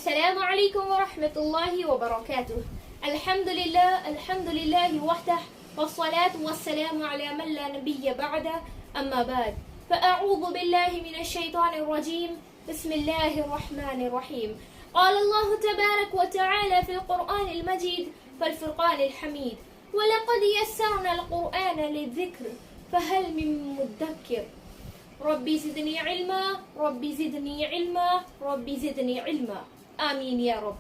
السلام عليكم ورحمة الله وبركاته. الحمد لله وحده والصلاة والسلام على من لا نبي بعده أما بعد فأعوذ بالله من الشيطان الرجيم بسم الله الرحمن الرحيم. قال الله تبارك وتعالى في القرآن المجيد والفرقان الحميد ولقد يسرنا القرآن للذكر فهل من مدكر ربي زدني علما ربي زدني علما ربي زدني علما آمين يا رب.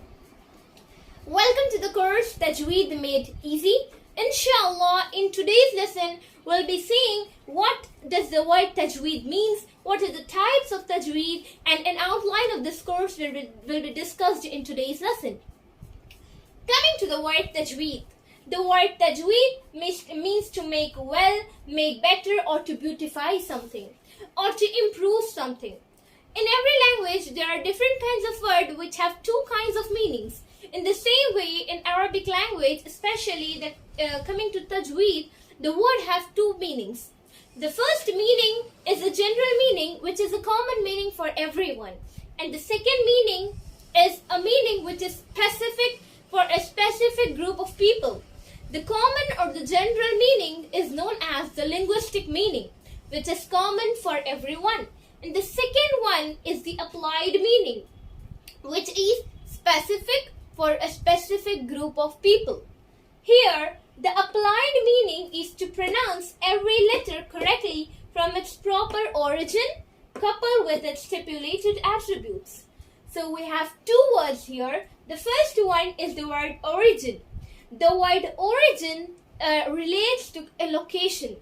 Welcome to the course Tajweed Made Easy. Inshallah, in today's lesson we'll be seeing what does the word Tajweed means, what are the types of Tajweed, and an outline of this course will be discussed in today's lesson. Coming to the word Tajweed. The word Tajweed means to make well, make better, or to beautify something, or to improve something. In every language, there are different kinds of words which have two kinds of meanings. In the same way, in Arabic language, especially coming to Tajweed, the word has two meanings. The first meaning is a general meaning, which is a common meaning for everyone. And the second meaning is a meaning which is specific for a specific group of people. The common or the general meaning is known as the linguistic meaning, which is common for everyone. And the second one is the applied meaning, which is specific for a specific group of people. Here, the applied meaning is to pronounce every letter correctly from its proper origin, coupled with its stipulated attributes. So we have two words here. The first one is the word origin. The word origin relates to a location.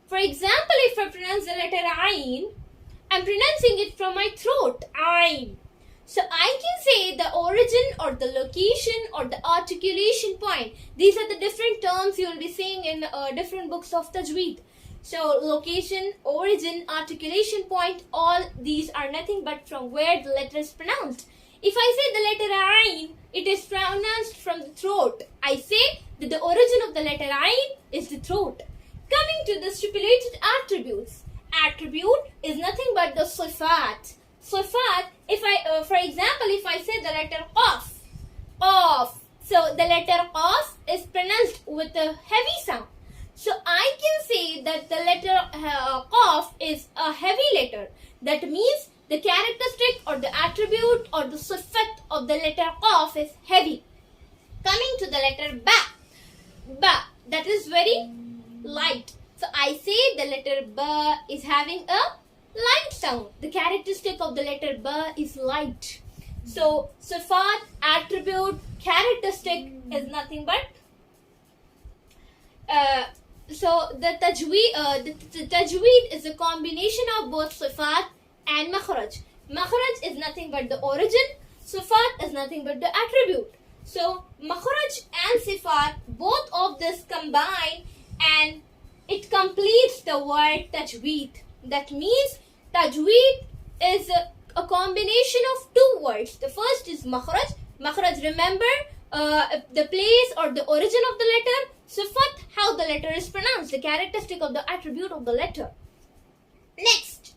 For example, if I pronounce the letter Ain, I'm pronouncing it from my throat, Ain. So I can say the origin or the location or the articulation point. These are the different terms you will be seeing in different books of Tajweed. So location, origin, articulation point, all these are nothing but from where the letter is pronounced. If I say the letter Ain, it is pronounced from the throat. I say that the origin of the letter Ain is the throat. Coming to the stipulated attributes. Attribute is nothing but the sifat. Sifat, for example, if I say the letter Qaf, Qaf. So the letter Qaf is pronounced with a heavy sound. So I can say that the letter Qaf is a heavy letter. That means the characteristic or the attribute or the sifat of the letter Qaf is heavy. Coming to the letter Ba. Ba, that is very light. So I say the letter Ba is having a light sound. The characteristic of the letter Ba is light. So sifat, attribute, characteristic is nothing but the tajweed is a combination of both sifat and makhraj. Makhraj is nothing but the origin, sifat is nothing but the attribute. So makhraj and sifat, both of this combine and it completes the word Tajweed. That means Tajweed is a combination of two words. The first is makhraj. Makhraj, remember the place or the origin of the letter. Sifat, how the letter is pronounced, the characteristic of the attribute of the letter. Next,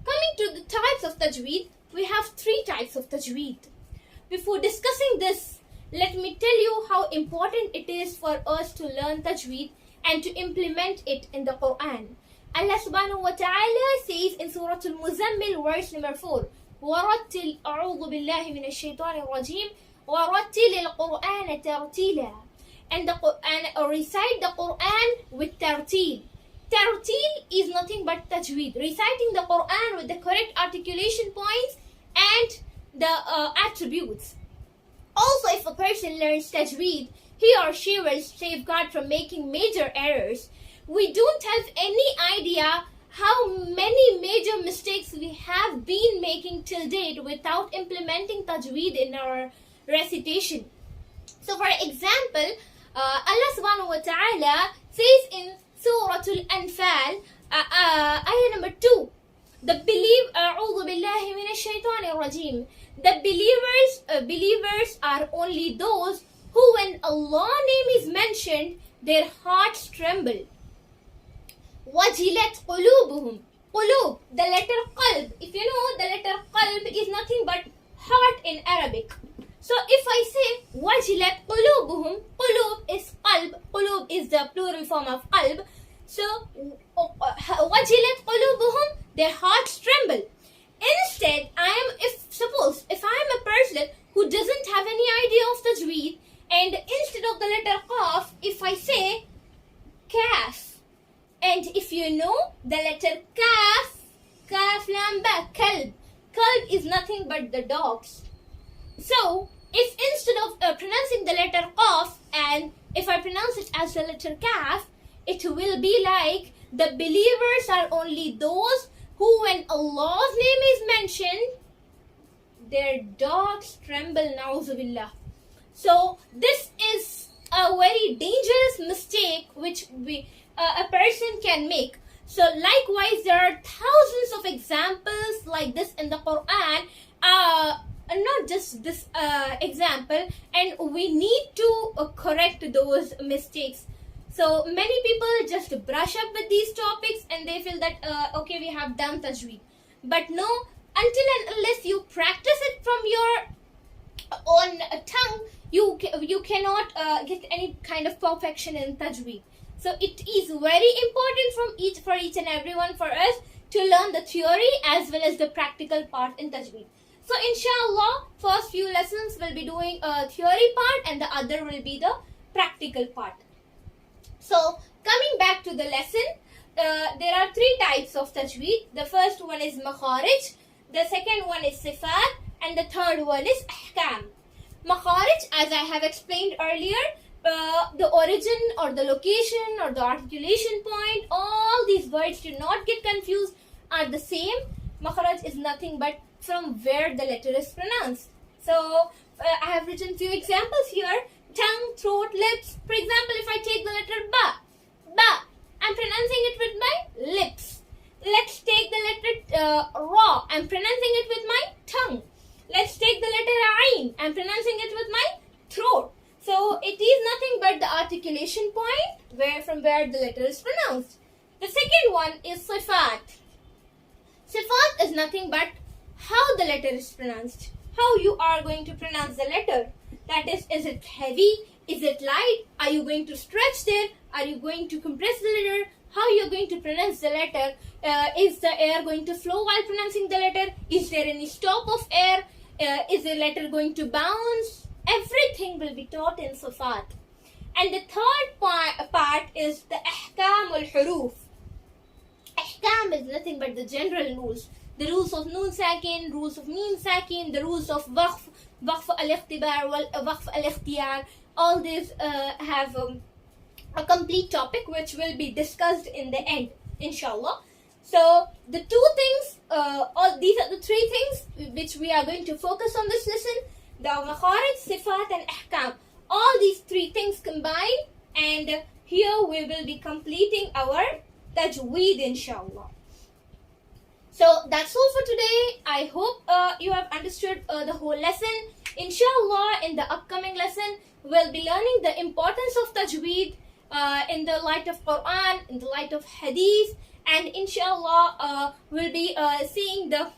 coming to the types of Tajweed, we have three types of Tajweed. Before discussing this, let me tell you how important it is for us to learn Tajweed and to implement it in the Quran. Allah subhanahu wa ta'ala says in Surah Al-Muzammil, verse number 4, وَرَتِّلْ أَعُوذُ بِاللَّهِ مِنَ الشَّيْطَانِ الرَّجِيمِ وَرَتِّلِ الْقُرْآنَ تَرْتِيلًا, and recite the Quran with tartil. Tartil is nothing but Tajweed, reciting the Quran with the correct articulation points and the attributes. Also, if a person learns Tajweed, he or she will safeguard from making major errors. We don't have any idea how many major mistakes we have been making till date without implementing Tajweed in our recitation. So for example, Allah subhanahu wa ta'ala says in Surah Al-Anfal, ayah number 2, أعوذ بالله من الشيطان الرجيم. The believers are only those who, when Allah's name is mentioned, their hearts tremble. وَجِلَتْ قُلُوبُهُمْ. Qulub, the letter qalb. If you know, the letter qalb is nothing but heart in Arabic. So if I say wajilat qulubuhum, qulub is qalb, qulub is the plural form of qalb. So wajilat qulubuhum, their hearts tremble. Instead, if I am a person who doesn't have any idea of tajweed, and instead of the letter qaf, if I say kaf, and if you know the letter kaf, kaf lam ba, kalb, kalb is nothing but the dogs. So if instead of pronouncing the letter qaf, and if I pronounce it as the letter kaf, it will be like the believers are only those who, when Allah's name is mentioned, their dogs tremble, na'uzubillah. So this is a very dangerous mistake which a person can make. So likewise, there are thousands of examples like this in the Quran, not just this example, and we need to correct those mistakes. So many people just brush up with these topics and they feel that okay, we have done tajweed, but no, until and unless you practice it from your own tongue, you cannot get any kind of perfection in tajweed. So it is very important for each and everyone for us to learn the theory as well as the practical part in tajweed. So inshallah, first few lessons will be doing a theory part and the other will be the practical part. So coming back to the lesson, there are three types of tajweed. The first one is makharij, the second one is sifat, and the third one is ahkam. Makharij, as I have explained earlier, the origin or the location or the articulation point, all these words, do not get confused, are the same. Makharaj is nothing but from where the letter is pronounced. So I have written few examples here: tongue, throat, lips. For example, if I take the letter ba, I'm pronouncing it with my lips. Let's take the letter ra, I'm pronouncing it with my tongue. Let's take the letter ain, I'm pronouncing it with my throat. So it is nothing but the articulation point from where the letter is pronounced. The second one is sifat. Sifat is nothing but how the letter is pronounced, how you are going to pronounce the letter. That is it heavy? Is it light? Are you going to stretch there? Are you going to compress the letter? How you are going to pronounce the letter? Is the air going to flow while pronouncing the letter? Is there any stop of air? Is the letter going to bounce? Everything will be taught in sifat. And the third part is the ahkam al-huruf. Ahkam is nothing but the general rules. The rules of noon sakin, rules of meen sakin, the rules of waqf al-ikhtibar, waqf al-ikhtiyar. All these have a complete topic which will be discussed in the end, inshallah. So the two things, these are the three things which we are going to focus on this lesson: the makharij, sifat and ahkam. All these three things combined, and here we will be completing our tajweed, inshallah. So that's all for today. I hope you have understood the whole lesson. Inshallah, in the upcoming lesson, we'll be learning the importance of tajweed in the light of Quran, in the light of hadith, and inshallah we'll be seeing the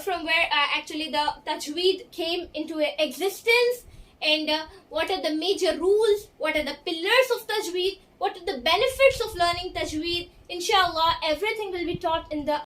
from where actually the tajweed came into existence, and what are the major rules, what are the pillars of tajweed, what are the benefits of learning tajweed. Inshallah, everything will be taught in the